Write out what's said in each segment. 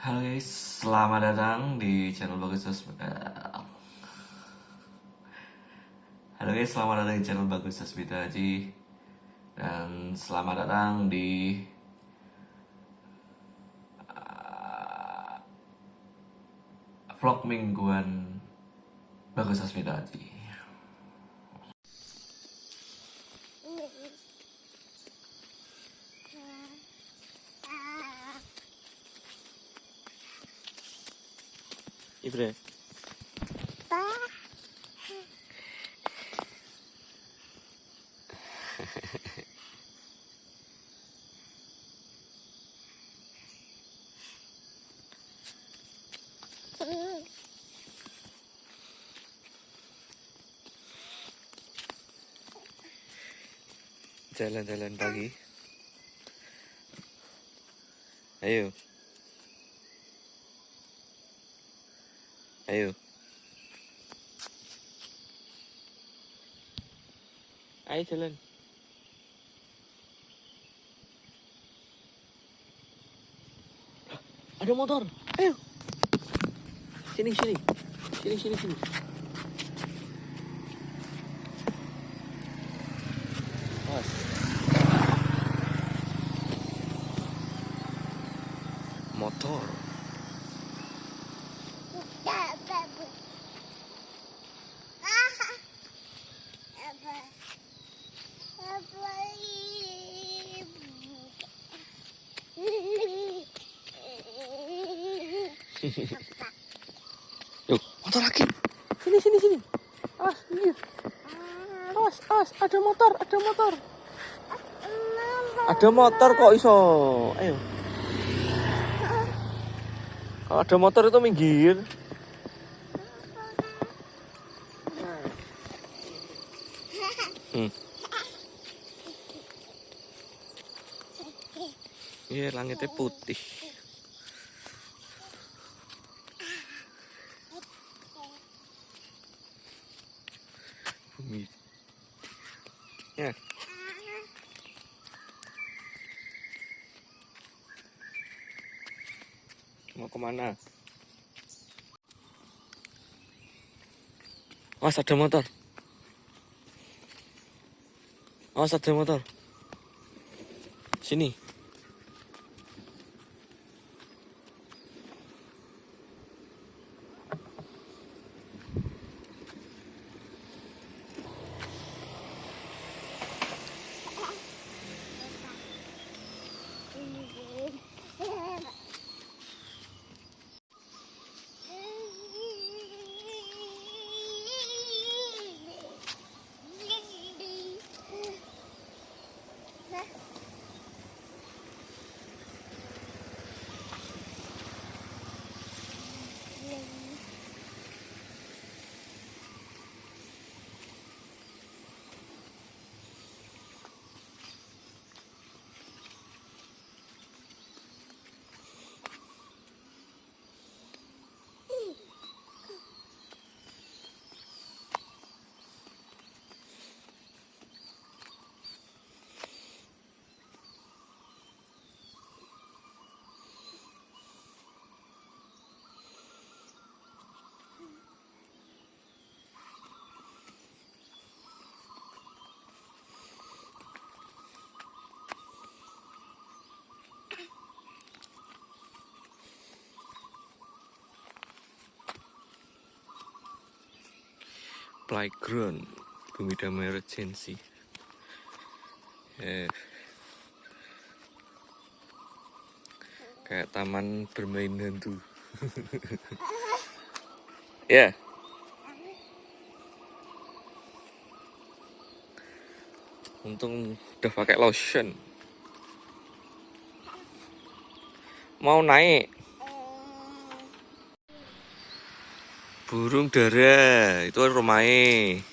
Halo guys, selamat datang di channel Bagus Sasmita. Halo guys, selamat datang di channel Bagus Sasmita Haji. Dan selamat datang di vlog mingguan Bagus Sasmita Haji. Ibre. Jalan-jalan pagi. Ayo. Ayo. Ayo jalan. Ada motor. Ayo. Sini. Sini. Awas. Motor. Yuk, motor lagi. Sini. Awas, iya. Awas, ada motor. Ada motor kok iso. Ayo. Kalau ada motor itu minggir. Iya, langitnya putih. Bumi. Ya. Mau kemana? Awas ada motor. Sini. Playground Bumi Damai Regency. Kayak taman bermain hantu. Ya. Untung udah pakai lotion. Mau naik. Burung dara, itu rumahnya.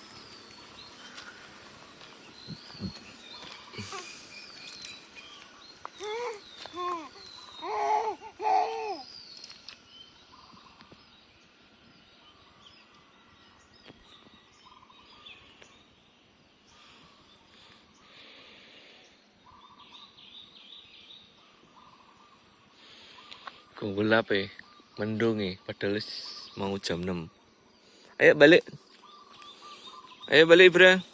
Gelap ya, mendung ya, padahal mau jam 6. Ayo balik. Ayo balik Ibra.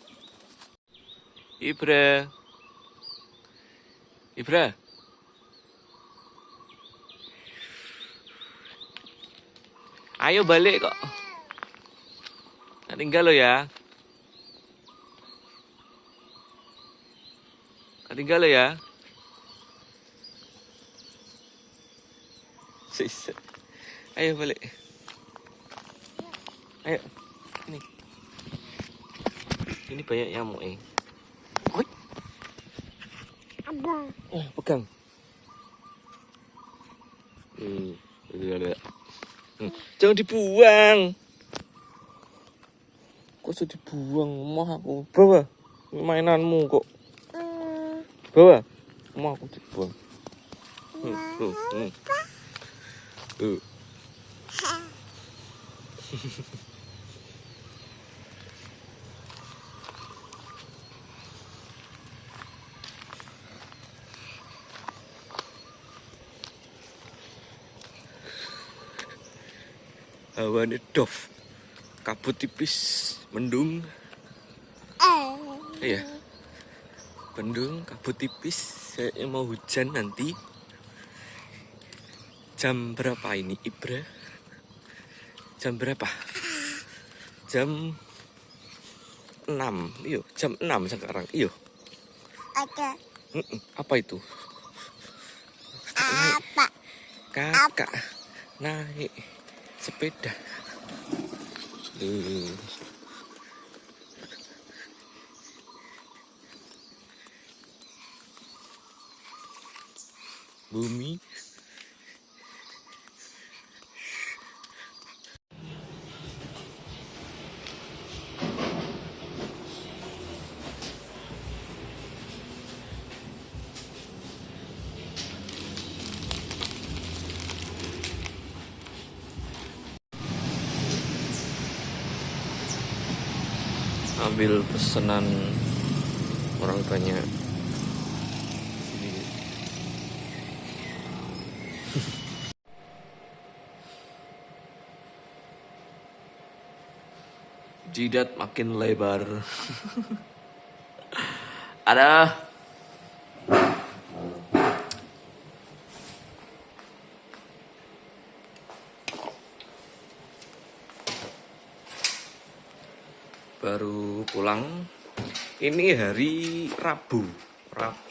Ibra. Ibra. Ayo balik kok. Nggak tinggal lo ya. Nggak tinggal lo ya. Ayo balik. Ayo. Ini banyak nyamuk eh. Oi. Abang. Pegang. Jangan dibuang. Kok sudah dibuang? Mau aku bawa mainanmu kok. Bawa. Mau aku dibuang. Hawane dof, kabut tipis, mendung. Iya, mendung, kabut tipis. Saya mau hujan nanti. Jam berapa ini, Ibra? Jam berapa? Jam 6. Iyo, jam 6 sekarang. Iyo. Ada. Apa itu? Apa? Kakak naik sepeda. Bumi. Ambil pesanan orang banyak. Jidat makin lebar. Ada. Baru pulang. Ini hari Rabu 21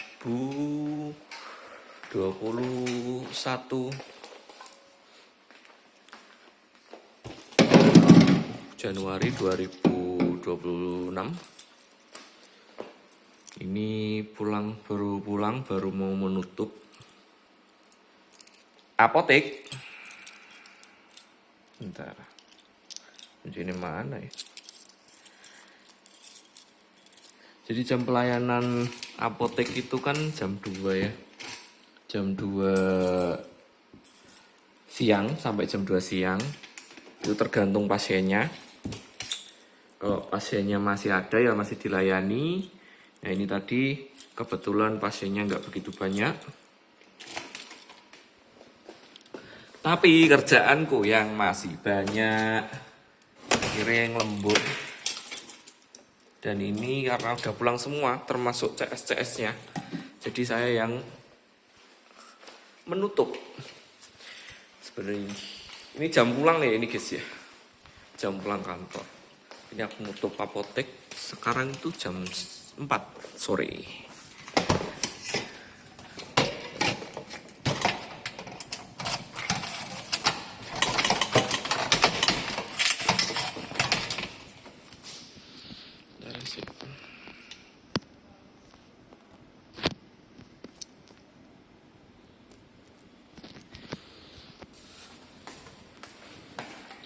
Januari 2026. Ini baru pulang, baru mau menutup apotek. Bentar, ini mana ya? Jadi jam pelayanan apotek itu kan jam 2 ya. Jam 2 siang sampai jam 2 siang. Itu tergantung pasiennya. Kalau pasiennya masih ada ya masih dilayani. Nah ini tadi kebetulan pasiennya nggak begitu banyak. Tapi kerjaanku yang masih banyak. Kira yang lembut. Dan ini karena udah pulang semua, termasuk CS-CS-nya. Jadi saya yang menutup. Sebenarnya ini jam pulang nih ini guys ya. Jam pulang kantor. Ini aku nutup apotek. Sekarang itu jam 4 sore.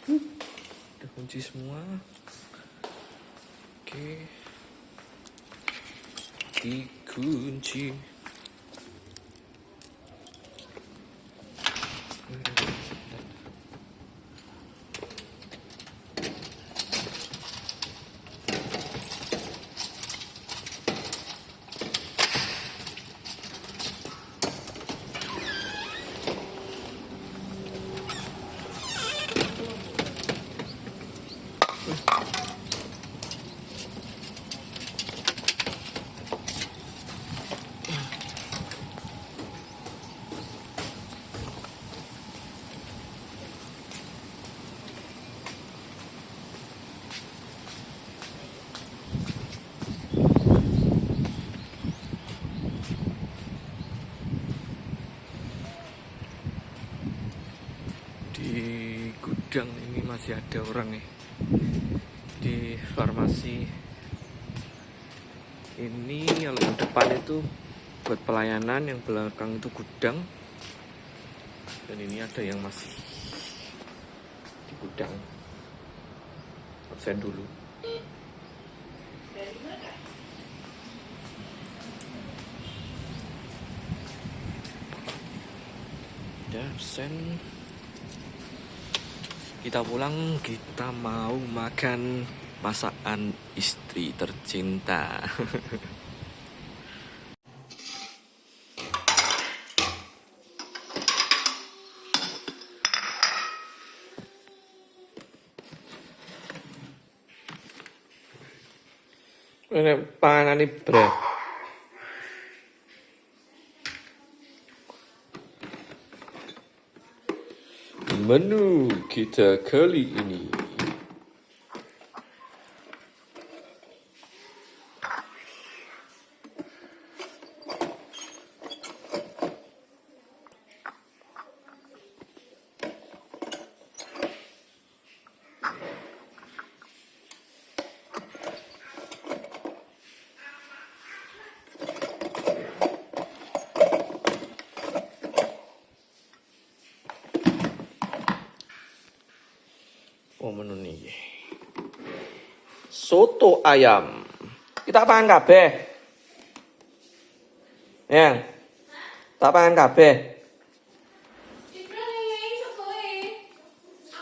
Udah kunci semua. Oke. Dikunci. gudang ini masih ada orang nih di farmasi ini. Kalau yang depan itu buat pelayanan, yang belakang itu gudang, dan ini ada yang masih di gudang. Absen dulu. Absen. Kita pulang, kita mau makan masakan istri tercinta. Ini panganan ini bre. Menu kita kali ini menu ini soto ayam. Kita pangan kabeh. Yang tak pangan kabeh.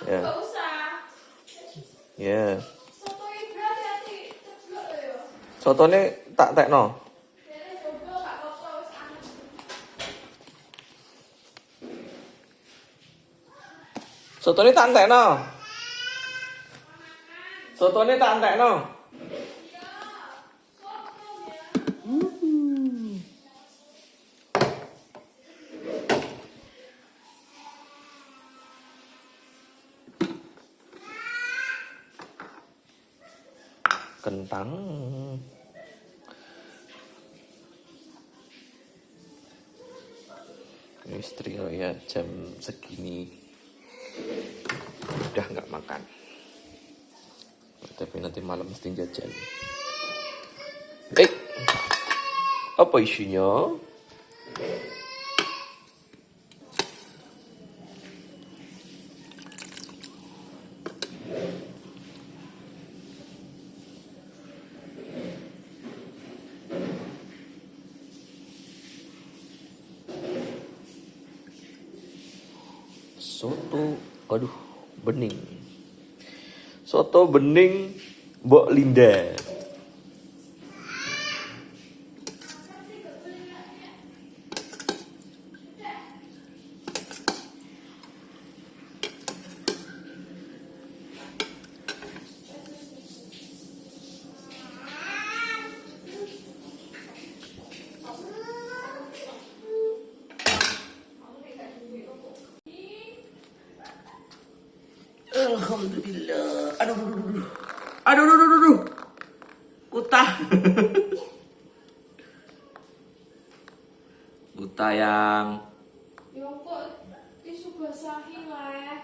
Ya. Ya. Sotone tak tekno. Sotone tak tekno. Sotone tak entekno. Kentang. Istri ya jam segini udah nggak makan. Tapi nanti malam mesti jajan. Apa isinya? Soto, aduh, bening. Soto bening Mbok Linda. Alhamdulillah. Aduh. Kutah. Kutah yang. Ya kok tisu basahi lah.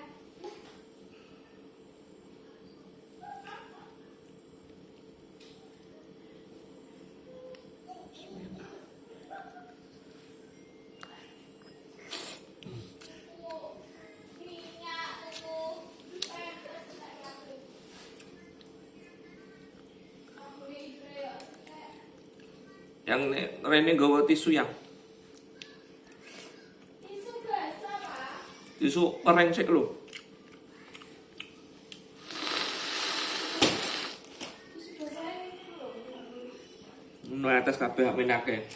Yang Rene gawa tisu yang. Tisu basah, Pak. Tisu kering sik lho. Tisu basah ini lho. Nang atas kabeh menake.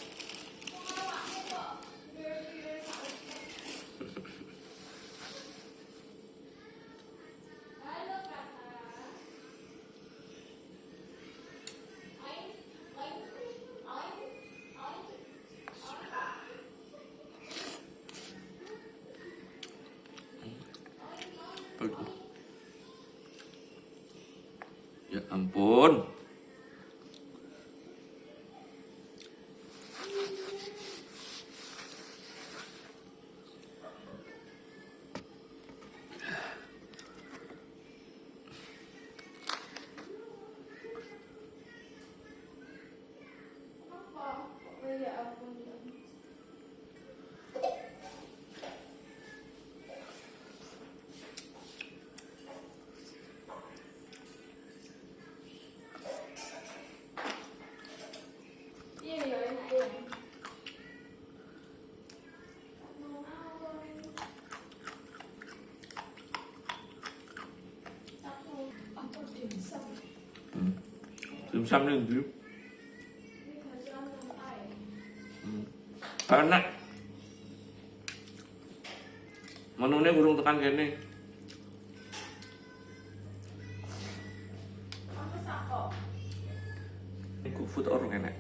Ya ampun. ampun ya. Iya ya enak ya. Aku dimsum. Dimsum ning ndi? Ini gasian santai. Enak. Menune burung tekan kene. Apa sako? Iku food orang enak.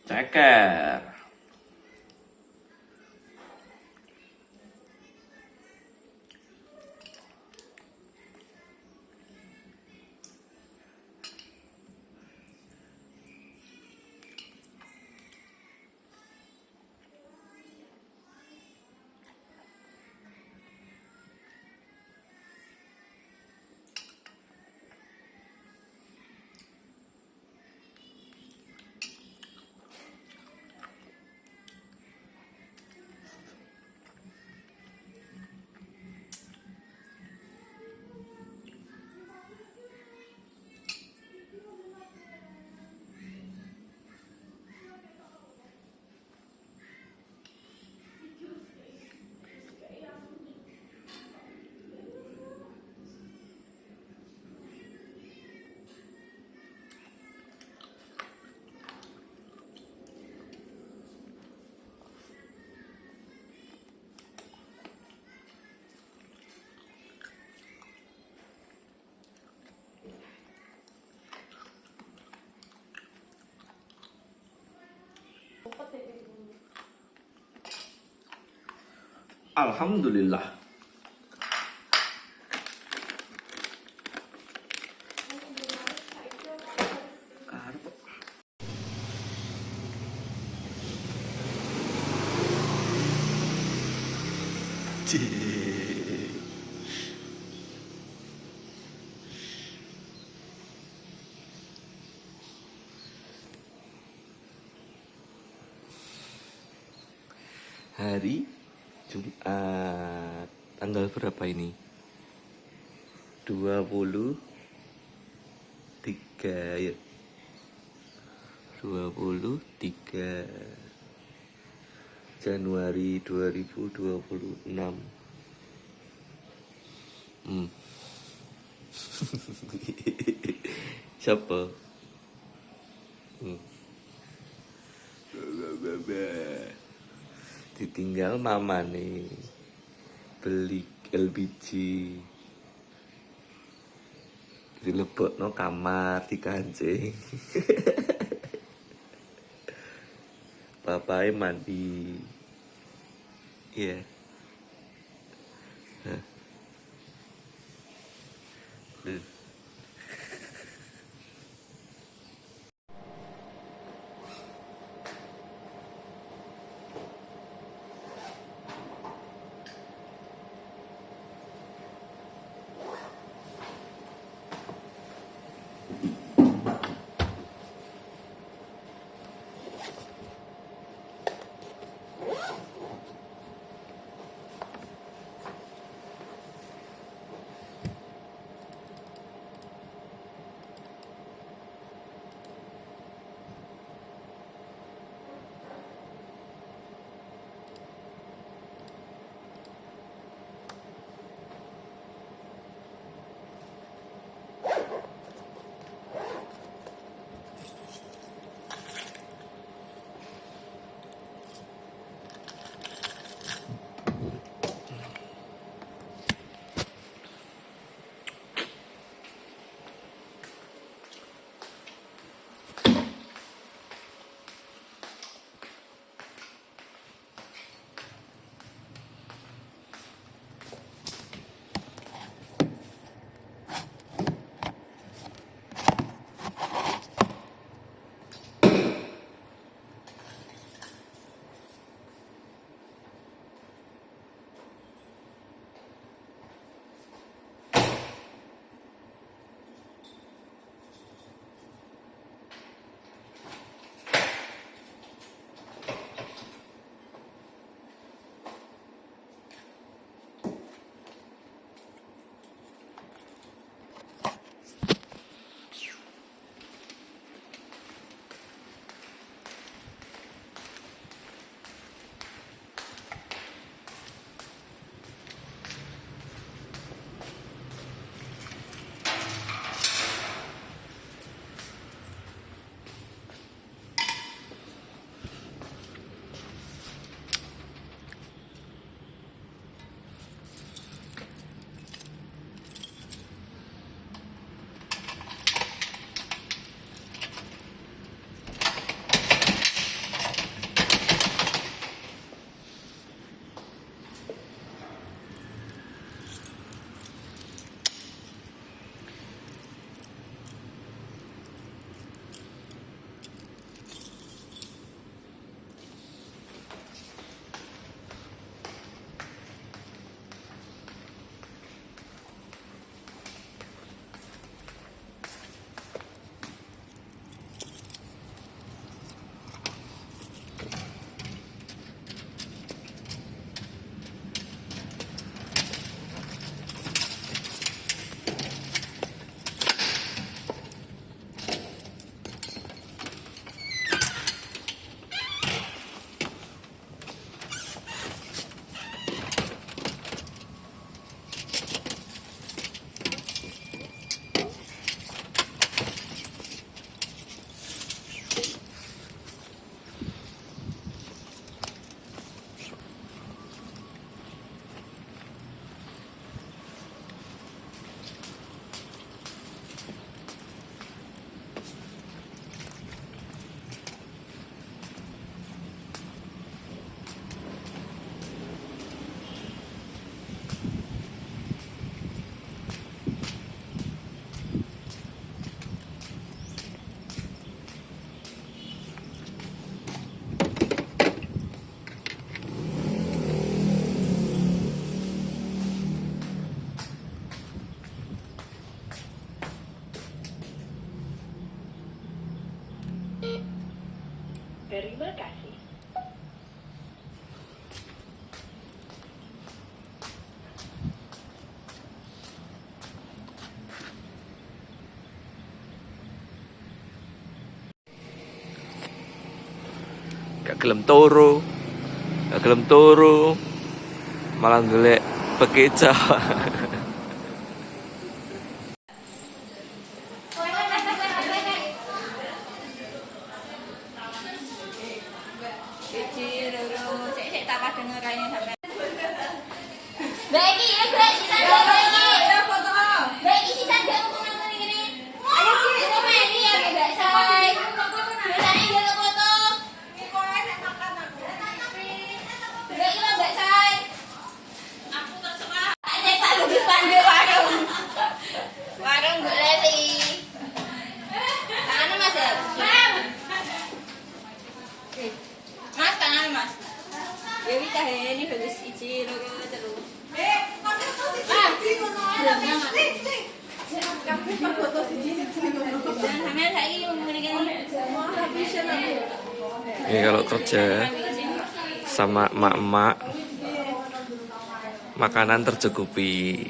Ceker. Alhamdulillah. Hari Jumat tanggal berapa ini? 23 ya. 23 Januari 2026. Siapa? Ditinggal mama nih beli LPG, dilebokno kamar dikancing. Bapaknya mandi. Iya. Hah. Terima kasih. Gak gelem turu. Gak gelem turu, malah golek bekeca. Mas, tangan mas. Dewi cahaya ini bagus iji loro terus. Ini kalau kerja sama emak-emak, makanan tercukupi.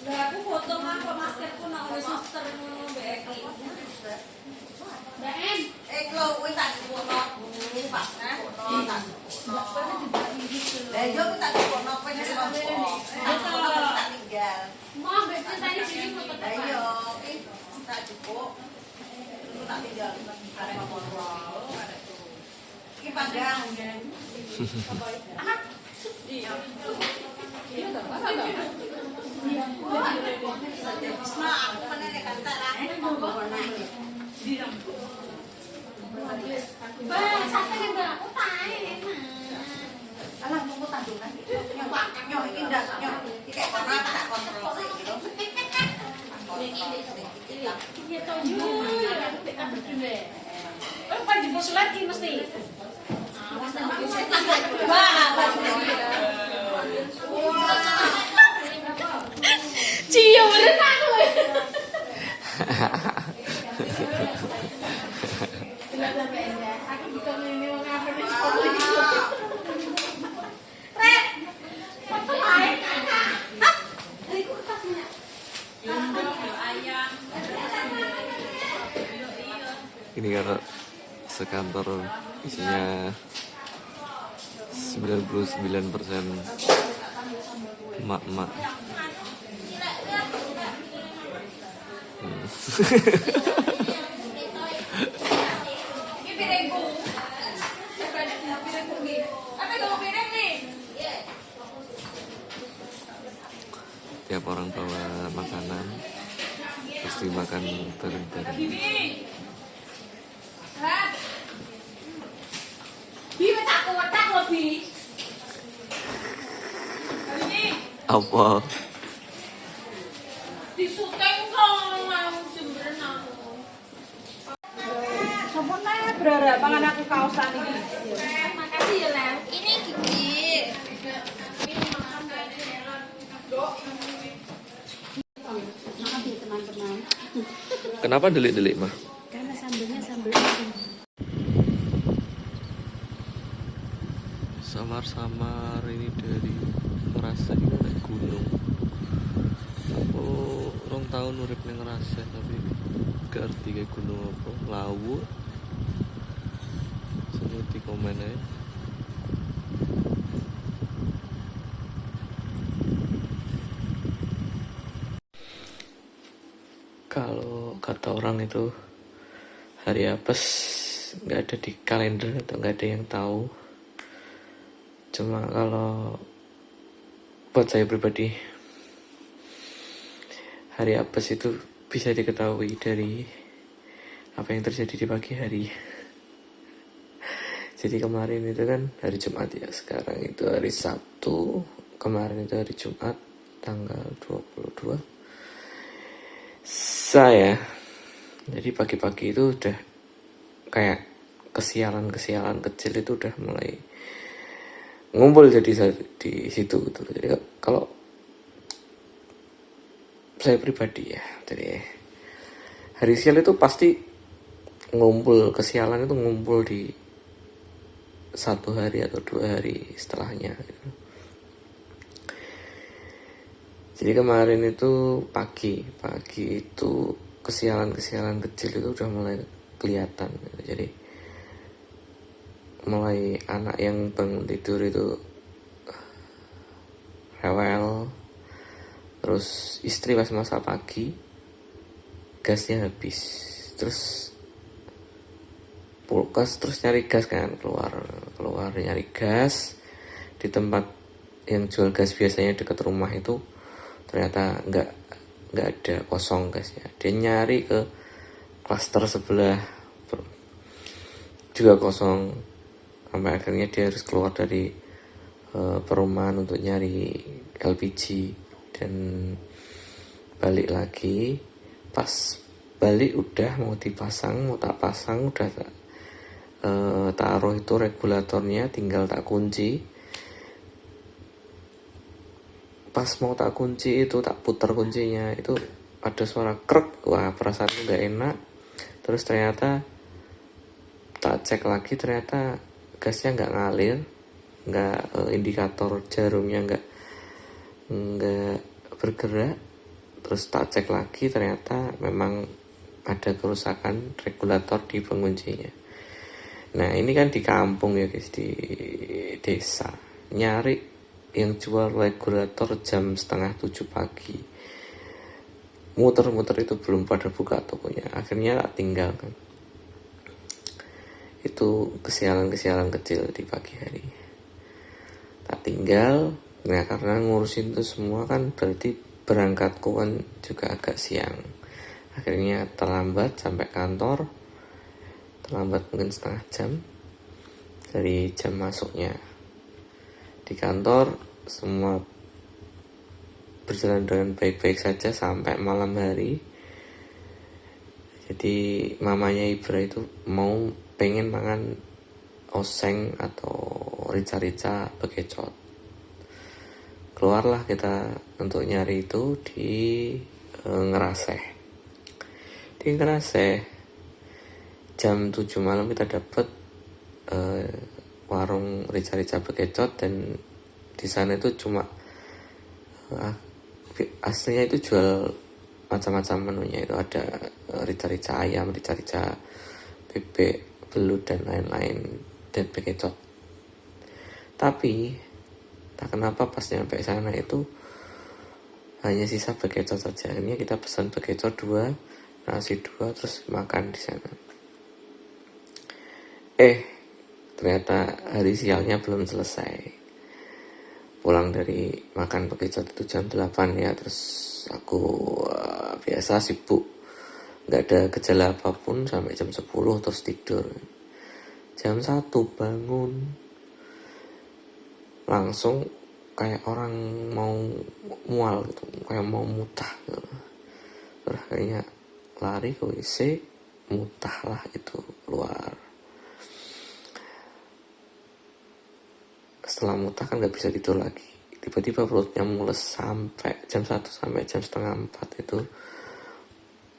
Aku foto mah kok maskerku nang wis suster ngono mbek Eki. Ben, Lo wis tak foto. Pak, nah. Lah yo tak foto kowe nek tak tinggal. mau betul tadi sini foto Lah yo tak cukup. Lu tak tinggal arek foto. Iki pandang. Bisma aku mana nek kantor Ben, sampai kan aku tahu enak. alah mau tandungan nyok iki ndak nyok iki kayak kono tak kontrol sik gitu. Iya tahu juga. Kita berdua. Kan jemput lagi mesti. Cio bener aku. Aku bukan ini mau ngapain di sekolah gitu. Foto lain kakak. Aku kasihnya. Ini karena sekantor isinya 99% emak-emak. Ini piringku. Apa kamu piring nih? Tiap orang bawa makanan, pasti makan bareng-bareng. Bi tak kuat lebih. Apa? Disuteng kong jemberen aku. Sampun berharap pangan aku kaosan iki. Makasih ya, Len. Ini gigi. Makasih teman-teman. Kenapa delik-delik mah? Karena sambelnya sambel Samar-samar ini dari Ngerasa ini naik gunung. Oh, orang tahun urip ning Ngerasa tapi gak ngerti kayak gunung apa. Lawu. Seperti komen aja. Kalau kata orang itu hari apes nggak ada di kalender atau nggak ada yang tahu. Cuma kalau buat saya pribadi hari apes itu bisa diketahui dari apa yang terjadi di pagi hari. Jadi kemarin itu kan hari Jumat ya, sekarang itu hari Sabtu, kemarin itu hari Jumat tanggal 22. Saya jadi pagi-pagi itu udah kayak kesialan-kesialan kecil itu udah mulai ngumpul jadi di situ gitu. Jadi kalau saya pribadi ya, jadi Hari sial itu pasti ngumpul, kesialan itu ngumpul di 1 hari atau 2 hari setelahnya gitu. Jadi kemarin itu pagi itu kesialan kecil itu udah mulai kelihatan gitu. Jadi mulai anak yang bangun tidur itu rewel, terus istri pas masa pagi gasnya habis, terus kulkas terus nyari gas kan, keluar nyari gas di tempat yang jual gas biasanya dekat rumah itu ternyata nggak ada, kosong gasnya. Dia nyari ke klaster sebelah juga kosong, sampai akhirnya dia harus keluar dari perumahan untuk nyari LPG dan balik lagi. Pas balik udah mau tak pasang udah taruh itu regulatornya, tinggal tak kunci. Pas mau tak kunci itu, tak putar kuncinya, itu ada suara krek. Wah, perasaanku gak enak. Terus ternyata tak cek lagi, ternyata gasnya gak ngalir, gak indikator jarumnya gak bergerak. Terus tak cek lagi, ternyata memang ada kerusakan regulator di penguncinya. Nah ini kan di kampung ya guys, di desa, nyari yang jual regulator jam 6:30 pagi, muter-muter itu belum pada buka tokonya. Akhirnya tak tinggal kan. Itu kesialan kecil di pagi hari. Tak tinggal, nah karena ngurusin itu semua kan berarti berangkatku kan juga agak siang. Akhirnya terlambat sampai kantor, terlambat mungkin setengah jam dari jam masuknya. Di kantor semua berjalan dengan baik-baik saja sampai malam hari. Jadi mamanya Ibra itu pengen makan oseng atau rica-rica bekecot. Keluarlah kita untuk nyari itu di Ngeraseh. Di Ngeraseh jam 7 malam kita dapat warung rica-rica bekecot, dan di sana itu cuma aslinya itu jual macam-macam menunya. Itu ada rica-rica ayam, rica-rica bebek, belut dan lain-lain, dan bekecot. Tapi tak kenapa pas nyampe sana itu hanya sisa bekecot saja. Akhirnya kita pesan bekecot 2, nasi 2, terus makan di sana. Ternyata hari sialnya belum selesai. Pulang dari makan bekecot itu jam 8 ya. Terus aku biasa sibuk, gak ada gejala apapun sampai jam 10 terus tidur. Jam 1 bangun, langsung kayak orang mau mual gitu, kayak mau mutah gitu. Terus kayaknya lari ke WC, mutah lah itu keluar. Setelah mutah kan gak bisa tidur lagi. Tiba-tiba perutnya mules sampai jam 1 sampai jam setengah 4 itu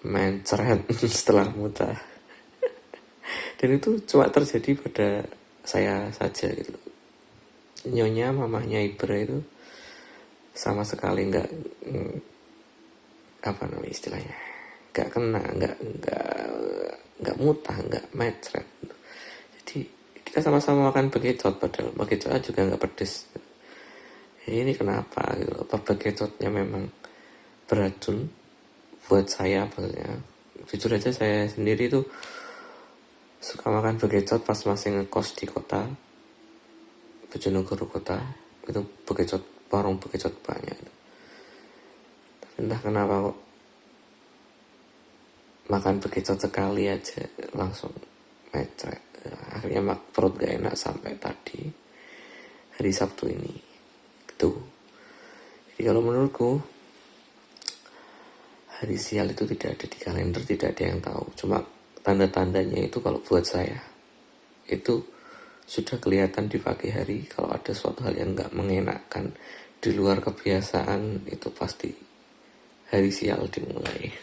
mencret setelah mutah. Dan itu cuma terjadi pada saya saja gitu. Nyonya mamahnya Ibra itu sama sekali nggak istilahnya, nggak kena, nggak mutah, nggak mencret. Jadi kita sama-sama makan bekecot, padahal bekecotnya juga nggak pedes. Ini kenapa gitu? Apa bekecotnya memang beracun buat saya? Maksudnya jujur aja saya sendiri tuh suka makan bekecot pas masih ngekos di kota Bojonegoro kota. Itu bekecot, warung bekecot banyak itu. Tapi entah kenapa kok makan bekecot sekali aja langsung mecret. Akhirnya perut gak enak sampai tadi hari Sabtu ini gitu. Jadi kalau menurutku hari sial itu tidak ada di kalender, tidak ada yang tahu. Cuma tanda-tandanya itu kalau buat saya itu sudah kelihatan di pagi hari. Kalau ada suatu hal yang gak mengenakan di luar kebiasaan, itu pasti hari sial dimulai.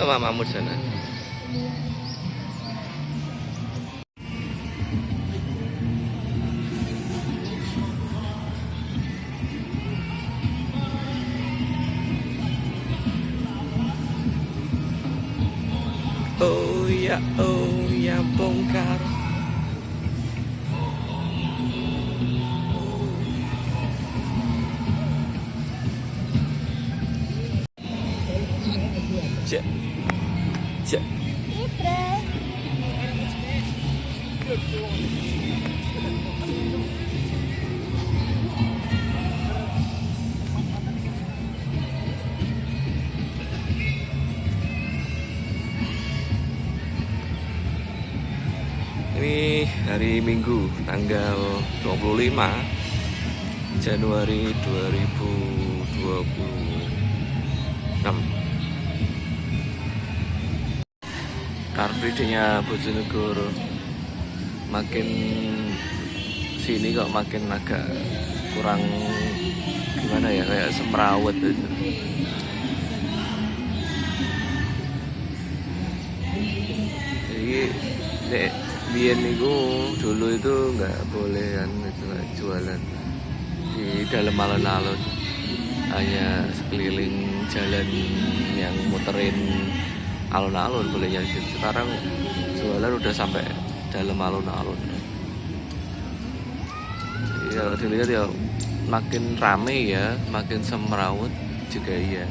Mamamu di sana. Oh ya bongkar. Cek. Cek. Ini hari Minggu tanggal 25 Januari 2026. Car Free Day-nya Bojonegoro. Makin sini kok makin agak kurang gimana ya, kayak semrawut gitu. Jadi biyen niku dulu itu nggak boleh kan itu jualan di dalam alun-alun, hanya sekeliling jalan yang muterin alun-alun bolehnya. Sekarang jualan udah sampai dalam alun-alun. Ya dilihat ya makin rame ya, makin semrawut juga ya.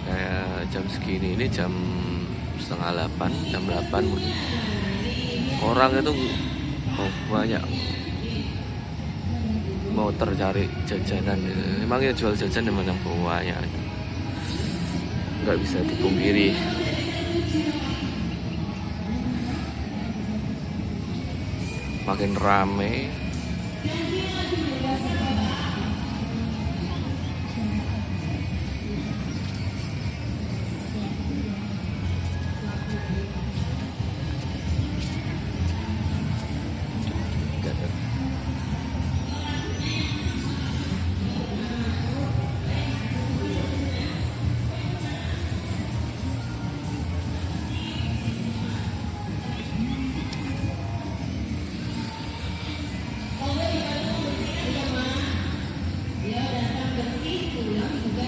Kayak jam segini ini jam setengah 8, jam 8 orang itu banyak mau tercari jajanan. Emangnya jual jajan memang yang banyak, nggak bisa dipungkiri. Makin rame.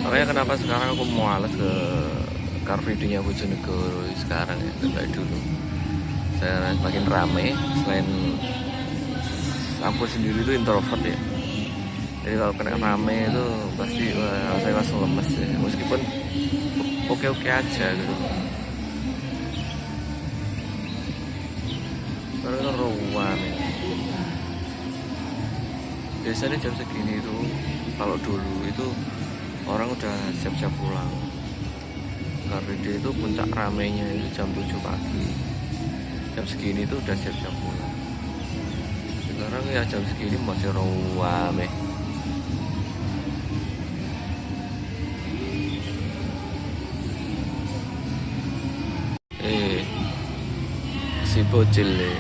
Makanya kenapa sekarang aku males ke Car Free Day-nya Bojonegoro sekarang ya, kayak dulu. Saya makin rame. Selain aku sendiri itu introvert ya, jadi kalau kena rame itu pasti saya langsung lemes ya. Meskipun oke-oke aja gitu, karena ruang ya. Biasanya jam segini itu, kalau dulu itu orang udah siap-siap pulang. Car Free Day itu puncak ramenya itu jam 7 pagi. Jam segini itu udah siap-siap pulang. Sekarang ya jam segini masih rame. Si bocil nih.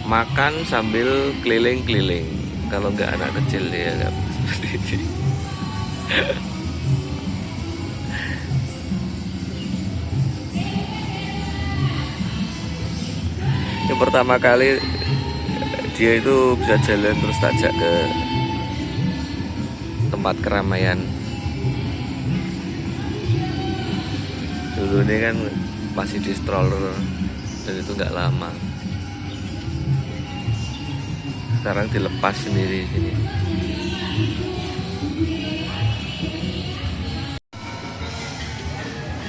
Makan sambil keliling-keliling. Kalau nggak anak kecil ya nggak seperti ini. Yang pertama kali dia itu bisa jalan terus tajak ke tempat keramaian. Dulu ini kan masih di stroller dan itu nggak lama. Sekarang dilepas sendiri sini.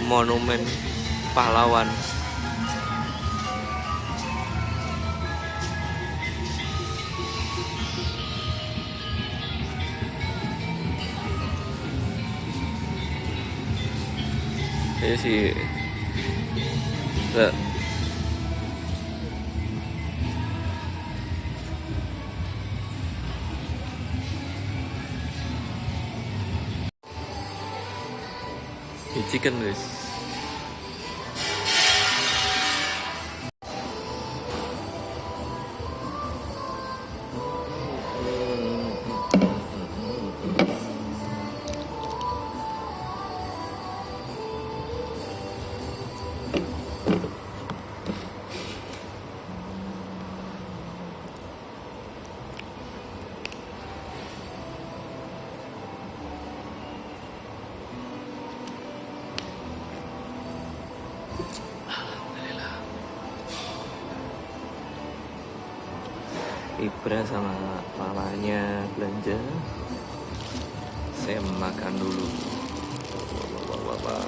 Monumen pahlawan. Ini sih chicken guys. Ibra sama mamanya belanja. Saya makan dulu. Wah.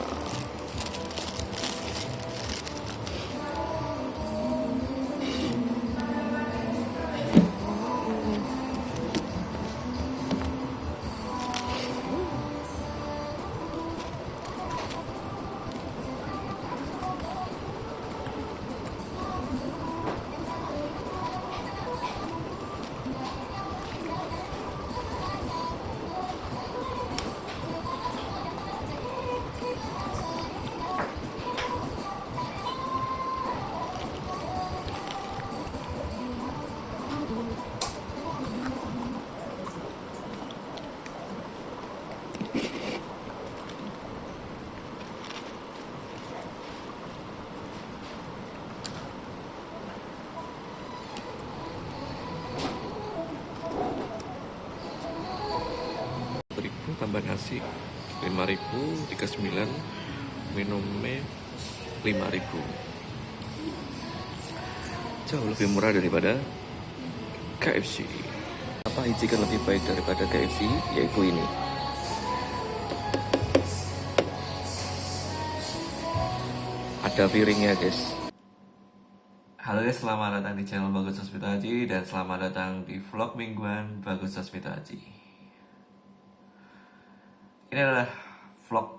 Ribu tambah nasi 5.000, 39, minumnya 5.000. Jauh lebih murah daripada KFC. Apa chicken lebih baik daripada KFC? Yaitu ini. Ada piringnya guys. Halo guys, selamat datang di channel Bagus Sasmita Haji dan selamat datang di vlog mingguan Bagus Sasmita Haji. Ini adalah vlog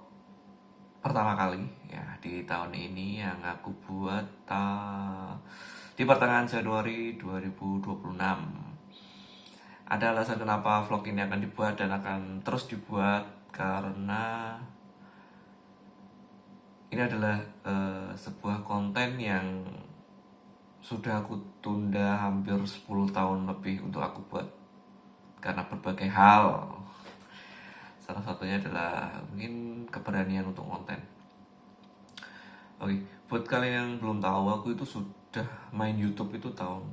pertama kali ya di tahun ini yang aku buat di pertengahan Januari 2026. Ada alasan kenapa vlog ini akan dibuat dan akan terus dibuat karena ini adalah sebuah konten yang sudah aku tunda hampir 10 tahun lebih untuk aku buat karena berbagai hal. Salah satunya adalah mungkin keberanian untuk konten. Oke, buat kalian yang belum tahu, aku itu sudah main YouTube itu tahun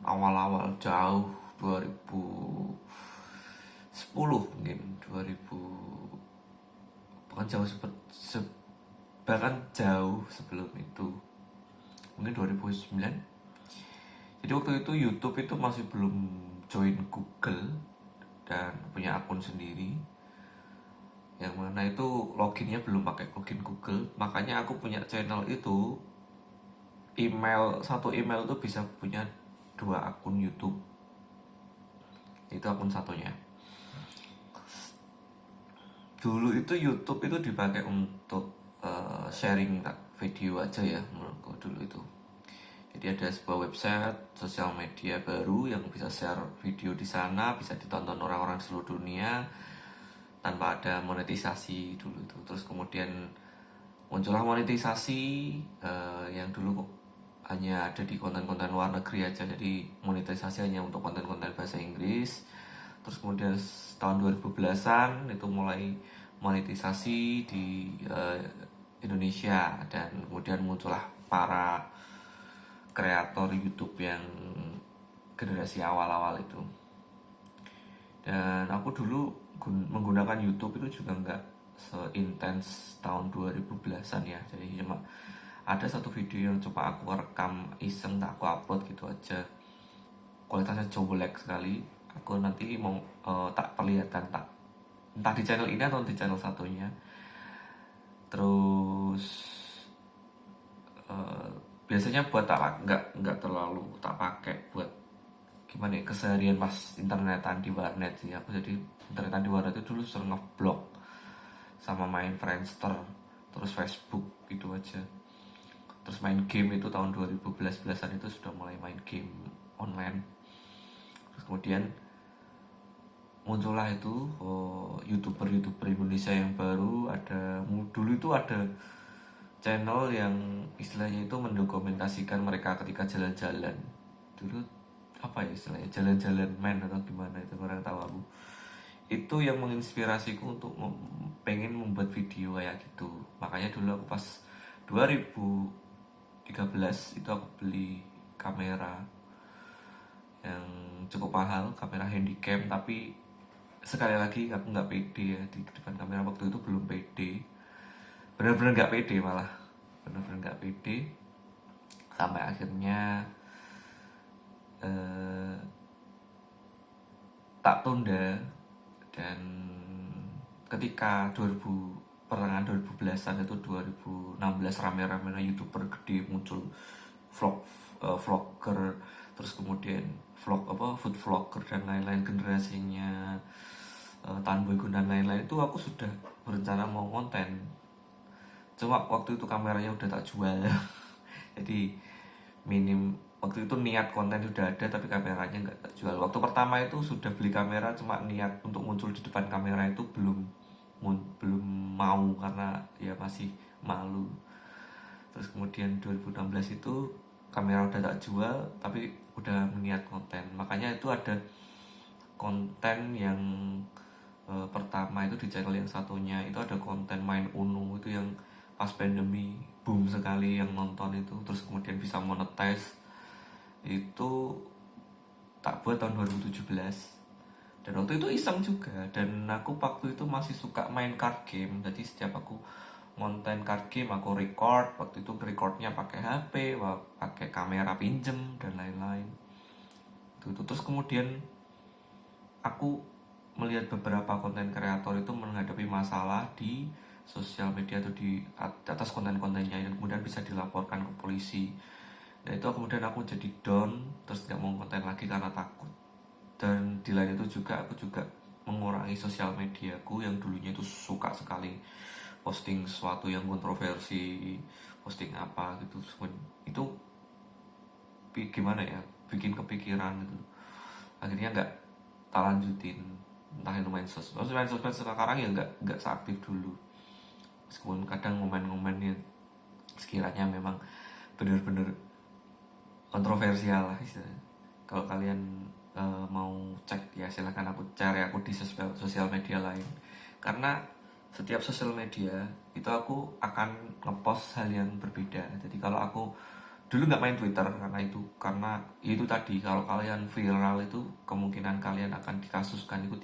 awal-awal jauh 2010 mungkin 2000 bahkan jauh sebelum itu mungkin 2009. Jadi waktu itu YouTube itu masih belum join Google dan punya akun sendiri, yang mana itu loginnya belum pakai login Google. Makanya aku punya channel itu satu email itu bisa punya 2 akun YouTube. Itu akun satunya. Dulu itu YouTube itu dipakai untuk sharing video aja ya menurutku dulu itu. Jadi ada sebuah website sosial media baru yang bisa share video di sana, bisa ditonton orang-orang di seluruh dunia tanpa ada monetisasi dulu itu. Terus kemudian muncullah monetisasi yang dulu hanya ada di konten-konten luar negeri aja, jadi monetisasi hanya untuk konten-konten bahasa Inggris. Terus kemudian tahun 2010-an itu mulai monetisasi di Indonesia dan kemudian muncullah para kreator YouTube yang generasi awal-awal itu. Dan aku dulu menggunakan YouTube itu juga nggak seintens tahun 2010-an ya. Jadi cuma ada satu video yang coba aku rekam iseng, tak aku upload gitu aja. Kualitasnya jelek sekali. Aku nanti mau tak perlihatkan entah di channel ini atau di channel satunya. Terus biasanya buat nggak terlalu tak pakai buat gimana ya, keseharian pas internetan di warnet sih. Aku jadi internetan di warnet itu dulu sering ngeblog sama main Friendster, terus Facebook gitu aja. Terus main game itu tahun 2011-an itu sudah mulai main game online. Terus kemudian muncullah itu youtuber Indonesia yang baru. Dulu itu ada channel yang istilahnya itu mendokumentasikan mereka ketika jalan-jalan. Dulu apa ya istilahnya, jalan-jalan men atau gimana itu, kurang tahu aku. Itu yang menginspirasiku untuk pengen membuat video kayak gitu. Makanya dulu aku pas 2013 itu aku beli kamera yang cukup mahal, kamera handycam. Tapi sekali lagi aku nggak pede ya di depan kamera waktu itu, belum pede, benar-benar nggak pede, malah benar-benar nggak pede. Sampai akhirnya tak tunda, dan ketika pertengahan 2010-an itu 2016 rame-rame youtuber gede muncul, vlogger, terus kemudian food vlogger dan lain-lain, generasinya Tanboy Gun dan lain-lain. Itu aku sudah berencana mau konten, cuma waktu itu kameranya udah tak jual. Jadi waktu itu niat konten sudah ada tapi kameranya nggak tak jual. Waktu pertama itu sudah beli kamera, cuma niat untuk muncul di depan kamera itu belum mau, karena ya masih malu. Terus kemudian 2016 itu kamera udah tak jual tapi udah niat konten. Makanya itu ada konten yang pertama itu di channel yang satunya itu ada konten main Uno, itu yang pas pandemi boom sekali yang nonton itu, terus kemudian bisa monetize. Itu tak buat tahun 2017, dan waktu itu iseng juga, dan aku waktu itu masih suka main card game. Jadi setiap aku konten card game aku record. Waktu itu recordnya pakai HP, pakai kamera pinjem dan lain-lain. Terus kemudian aku melihat beberapa konten kreator itu menghadapi masalah di sosial media atau di atas konten-kontennya, yang kemudian bisa dilaporkan ke polisi. Nah itu kemudian aku jadi down, terus nggak mau konten lagi karena takut. Dan di lain itu juga aku juga mengurangi sosial mediaku yang dulunya itu suka sekali posting sesuatu yang kontroversi, posting apa gitu. Itu gimana ya, bikin kepikiran gitu. Akhirnya nggak tak lanjutin, entah itu main sosmed sekarang ya nggak seaktif dulu. Meskipun kadang momen-momennya sekiranya memang benar-benar kontroversial lah istilahnya. Kalau kalian mau cek ya silahkan aku cari aku di sosial media lain, karena setiap sosial media itu aku akan ngepost hal yang berbeda. Jadi kalau aku dulu nggak main Twitter karena itu tadi, kalau kalian viral itu kemungkinan kalian akan dikasuskan itu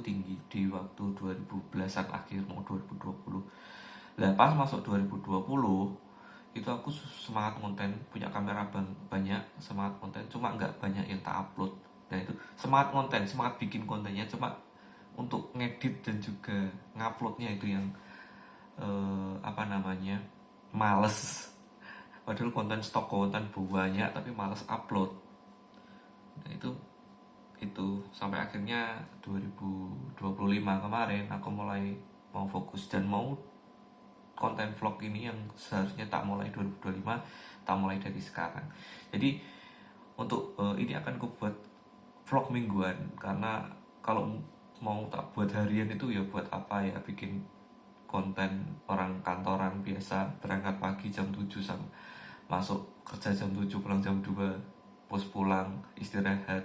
tinggi di waktu 2010-an akhir mau 2020. Lah pas masuk 2020 itu aku semangat konten, punya kamera banyak, semangat konten, cuma nggak banyak yang tak upload. Nah itu semangat konten, semangat bikin kontennya, cuma untuk ngedit dan juga nguploadnya itu yang males. Padahal konten stok konten banyak tapi males upload. Nah itu sampai akhirnya 2025 kemarin aku mulai mau fokus dan mau konten vlog ini yang seharusnya tak mulai 2025, tak mulai dari sekarang. Jadi untuk ini akan aku buat vlog mingguan, karena kalau mau tak buat harian itu ya buat apa ya, bikin konten orang kantoran biasa, berangkat pagi jam 7 sama masuk kerja jam 7, pulang jam 2, pos pulang, istirahat,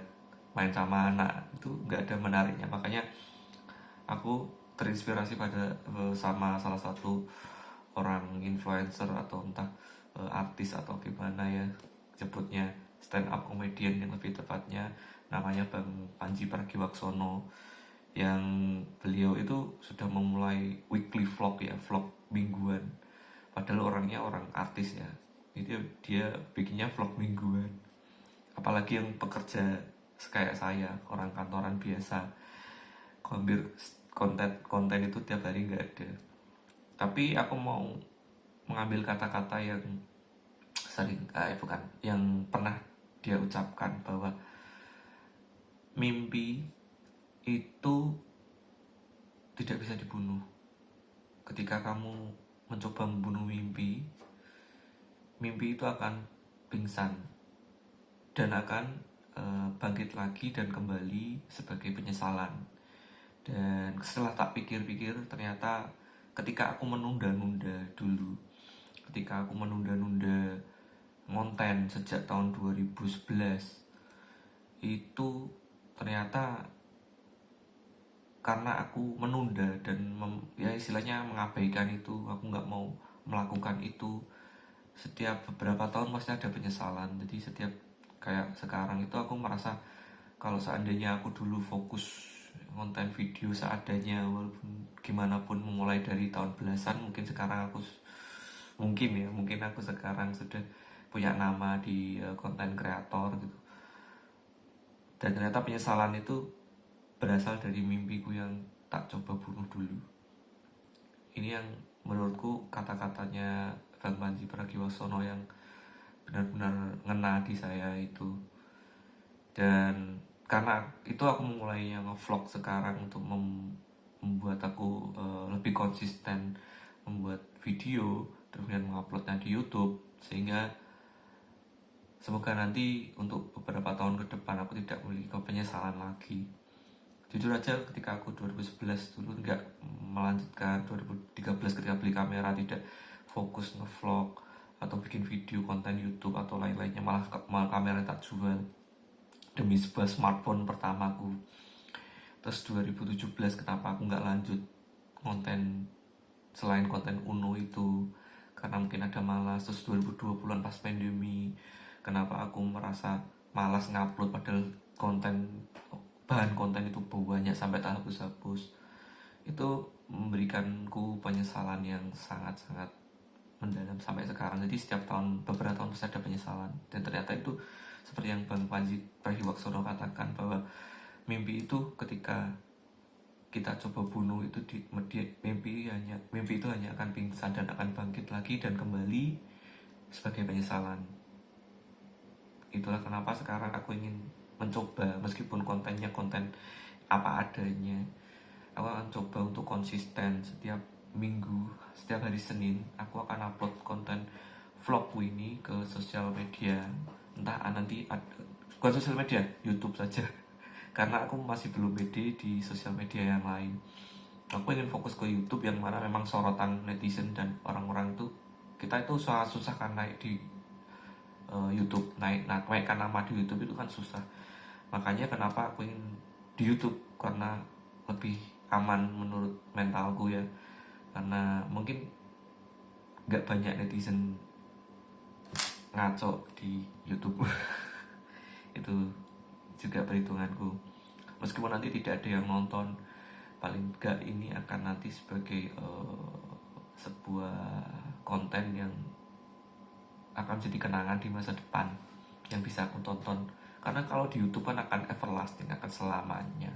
main sama anak, itu nggak ada menariknya. Makanya aku terinspirasi sama salah satu orang influencer atau entah artis atau gimana ya sebutnya, stand up comedian yang lebih tepatnya, namanya Bang Panji Pragiwaksono, yang beliau itu sudah memulai weekly vlog ya, vlog mingguan. Padahal orangnya orang artis ya, itu dia bikinnya vlog mingguan. Apalagi yang pekerja kayak saya, orang kantoran biasa, konten itu tiap hari nggak ada. Tapi aku mau mengambil kata-kata yang yang pernah dia ucapkan, bahwa mimpi itu tidak bisa dibunuh. Ketika kamu mencoba membunuh mimpi itu akan pingsan dan akan bangkit lagi dan kembali sebagai penyesalan. Dan setelah tak pikir-pikir, ternyata ketika aku menunda-nunda dulu, ketika aku menunda-nunda konten sejak tahun 2011, itu ternyata karena aku menunda dan ya istilahnya mengabaikan itu, aku nggak mau melakukan itu. Setiap beberapa tahun pasti ada penyesalan. Jadi setiap kayak sekarang itu aku merasa kalau seandainya aku dulu fokus konten video seadanya, walaupun gimana pun memulai dari tahun belasan, mungkin sekarang aku mungkin aku sekarang sudah punya nama di konten kreator gitu. Dan ternyata penyesalan itu berasal dari mimpiku yang tak coba bunuh dulu. Ini yang menurutku kata-katanya Bang Panji Pragiwaksono yang benar-benar ngena di saya itu. Dan karena itu aku memulainya nge-vlog sekarang untuk membuat aku lebih konsisten membuat video, kemudian menguploadnya di YouTube, sehingga semoga nanti untuk beberapa tahun ke depan aku tidak memiliki penyesalan lagi. Jujur aja ketika aku 2011 dulu nggak melanjutkan, 2013 ketika beli kamera tidak fokus nge-vlog atau bikin video konten YouTube atau lain-lainnya, malah kamera tak jual demi sebuah smartphone pertamaku. Terus 2017 kenapa aku nggak lanjut konten selain konten Uno itu, karena mungkin ada malas. Terus 2020-an pas pandemi, kenapa aku merasa malas ngupload padahal bahan konten itu banyak sampai tak hapus-hapus. Itu memberikanku penyesalan yang sangat-sangat mendalam sampai sekarang. Jadi setiap tahun, beberapa tahun pasti ada penyesalan. Dan ternyata itu seperti yang Bang Panji Pragiwaksono katakan, bahwa mimpi itu ketika kita coba bunuh itu mimpi itu hanya akan pingsan dan akan bangkit lagi dan kembali sebagai penyesalan. Itulah kenapa sekarang aku ingin mencoba, meskipun kontennya konten apa adanya, aku akan coba untuk konsisten. Setiap minggu, setiap hari Senin aku akan upload konten vlogku ini ke sosial media, entah nanti bukan sosial media, YouTube saja karena aku masih belum pede di sosial media yang lain. Aku ingin fokus ke YouTube yang mana memang sorotan netizen dan orang-orang itu, kita itu susah kan naik di YouTube, naikkan nama di YouTube itu kan susah. Makanya kenapa aku ingin di YouTube, karena lebih aman menurut mentalku ya, karena mungkin gak banyak netizen ngaco di YouTube. Itu juga perhitunganku. Meskipun nanti tidak ada yang nonton, paling gak ini akan nanti sebagai sebuah konten yang akan jadi kenangan di masa depan yang bisa aku tonton. Karena kalau di YouTube kan akan everlasting, akan selamanya.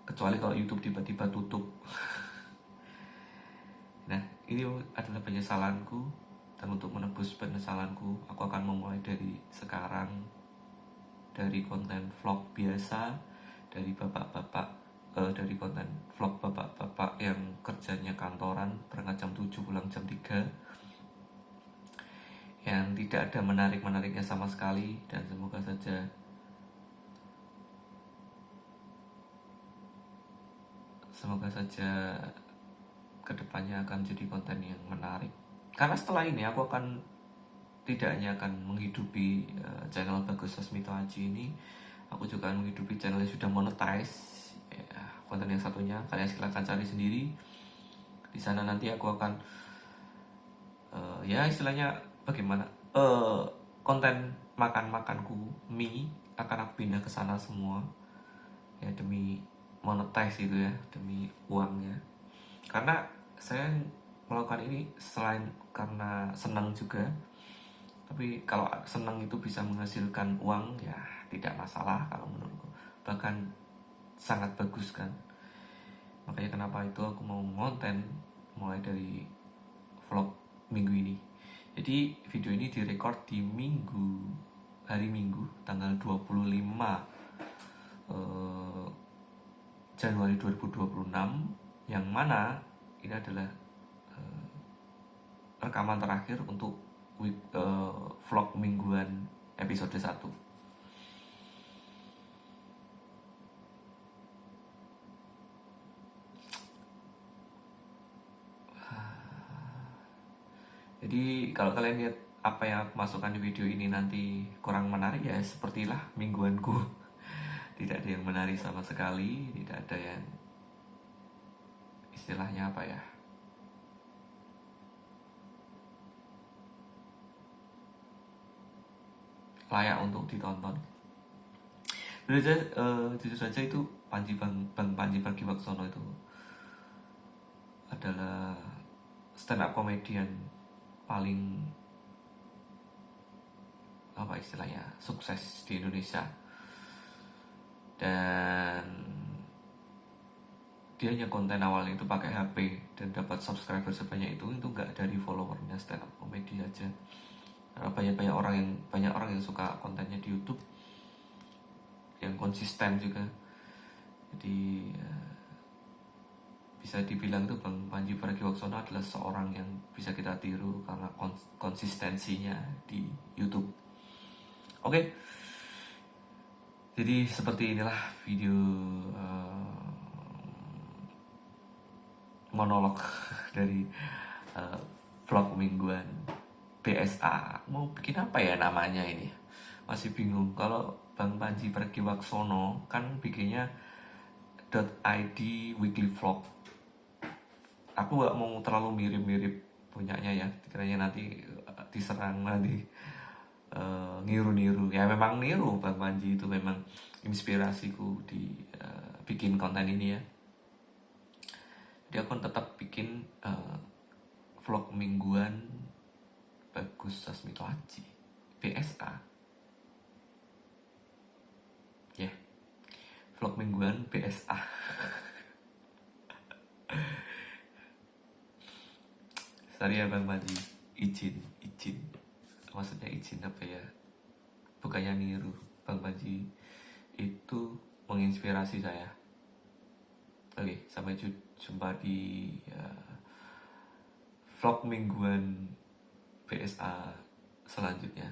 Kecuali kalau YouTube tiba-tiba tutup. Nah, ini adalah penyesalanku. Dan untuk menebus penyesalanku, aku akan memulai dari sekarang, dari konten vlog biasa, dari dari konten vlog bapak-bapak yang kerjanya kantoran, berangkat jam 7 pulang jam 3, yang tidak ada menarik-menariknya sama sekali. Dan semoga saja kedepannya akan jadi konten yang menarik. Karena setelah ini aku akan tidak hanya akan menghidupi channel Bagus Sasmito Aji ini, aku juga akan menghidupi channel yang sudah monetize ya. Konten yang satunya kalian silahkan cari sendiri. Di sana nanti aku akan ya istilahnya bagaimana, konten makanku mie akan aku pindah ke sana semua ya, demi monetize itu ya, demi uangnya. Karena saya melakukan ini selain karena senang juga, tapi kalau senang itu bisa menghasilkan uang ya tidak masalah kalau menurutku, bahkan sangat bagus kan. Makanya kenapa itu aku mau ngonten mulai dari vlog minggu ini. Jadi video ini direkord di hari Minggu tanggal 25 Januari 2026, yang mana ini adalah rekaman terakhir untuk vlog mingguan episode 1. Jadi kalau kalian lihat apa yang aku masukkan di video ini nanti kurang menarik, ya sepertilah mingguanku. Tidak ada yang menarik sama sekali, tidak ada yang istilahnya apa ya, layak untuk ditonton. Jujur saja itu Bang Panji Pragiwaksono itu adalah stand up komedian paling apa istilahnya sukses di Indonesia, dan dia hanya konten awalnya itu pakai HP dan dapat subscriber sebanyak itu nggak dari followernya stand up komedi aja. Karena banyak orang yang suka kontennya di YouTube, yang konsisten juga. Jadi bisa dibilang tuh Bang Panji Pragiwaksono adalah seorang yang bisa kita tiru karena konsistensinya di YouTube. Oke. Jadi seperti inilah video monolog dari vlog mingguan BSA. Mau bikin apa ya namanya ini? Masih bingung. Kalau Bang Panji Pragiwaksono kan bikinnya .id weekly vlog. Aku gak mau terlalu mirip-mirip punyanya ya, kiranya nanti diserang nanti niru-niru. Ya memang niru, Bang Panji itu memang inspirasiku di bikin konten ini ya. Jadi aku tetap bikin vlog mingguan Bagus Sasmito Aji BSA ya, vlog mingguan BSA. Sorry ya Bang Panji, izin maksudnya izin apa ya, bukannya niru. Bang Panji itu menginspirasi saya. Oke, sampai jumpa di vlog mingguan BSA selanjutnya.